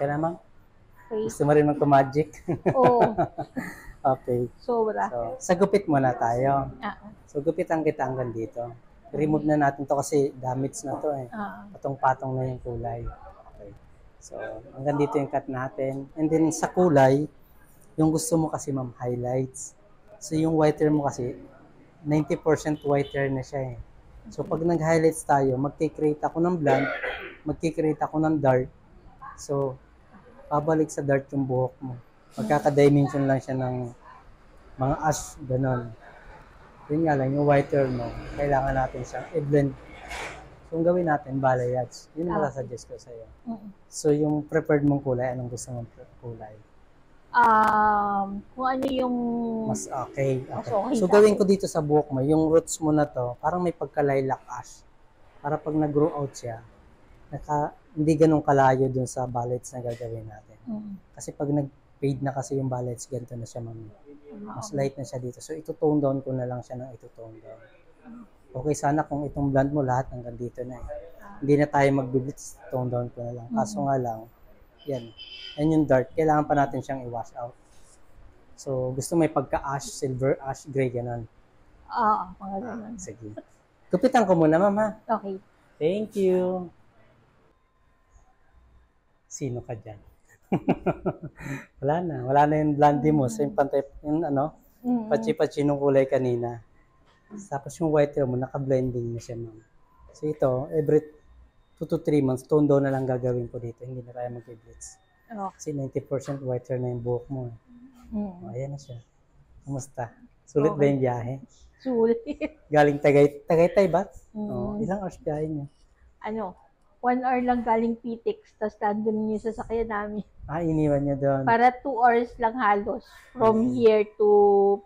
ka na, ma'am? Okay. Gusto mo rin magpa-magic? Oo. Okay. Sobra. So, sa gupit muna tayo. So, gupitan kita hanggang dito. Remove na natin to kasi damage na to eh. Patong-patong na yung kulay. Okay. So, hanggang dito yung cut natin. And then sa kulay, yung gusto mo kasi ma'am, highlights. So, yung whiter mo kasi, 90% whiter na siya eh. So, pag nag-highlights tayo, magkikreate ako ng blonde, magkikreate ako ng dark. So, pabalik sa dark yung buhok mo. Magkaka-dimension lang siya ng mga ash, ganon. Yun nga lang, yung whiter mo, kailangan natin siyang i-blend. So, yung gawin natin, balayage. Yun ang masasuggest ko sa'yo. So, yung preferred mong kulay, anong gusto mong kulay? Kung ano yung... Mas okay. Mas okay So, gawin ko dito sa buhok mo, yung roots mo na to, parang may pagka-lilac ash. Para pag nag-grow out siya, hindi ganun kalayo dun sa ballads na gagawin natin. Kasi pag nag-fade na kasi yung ballads, ganito na siya, mami. Mas light na siya dito. So, ito-tone down ko na lang siya ng ito-tone down. Okay, sana kung itong blend mo lahat hanggang dito na eh. Hindi na tayo mag-blitz, tone down ko na lang. Kaso nga lang, yan. Yan yung dark. Kailangan pa natin siyang i-wash out. So, gusto may pagka-ash, silver, ash, gray, ganun. Mga ganun. Sige. Kupitan ko muna, ma'am, ha? Okay. Thank you. Sino ka dyan? Wala na yung blondie mo. Same pantay, yung pachi-pachi nung kulay kanina. Tapos yung white mo, naka-blending na siya, ma'am. So ito, every 2 to 3 months, tone down na lang gagawin ko dito. Hindi na tayo mag-blitz. Kasi 90% whiter na yung buhok mo. Ayan na siya. Kumusta? Sulit ba yung biyahe? Sulit. Galing Tagaytay ba? Ilang hours biyahe niyo? 1 hour lang galing PTEX, tapos nandun yung sasakyan namin. Iniwan niyo doon. Para 2 hours lang halos. From here to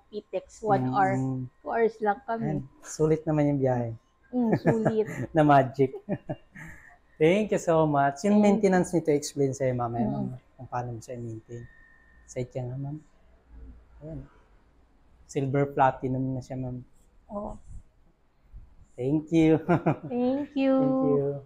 PTEX, 1 hour. 2 hours lang kami. Sulit naman yung biyahe. Sulit. Na magic. Thank you so much. Yung maintenance nito, explain sa'yo mamaya, ma'am, kung paano mo siya i-maintain. Site ka nga, ma'am. Ayan. Silver platinum na siya, ma'am. Oh. Thank you. Thank you. Thank you.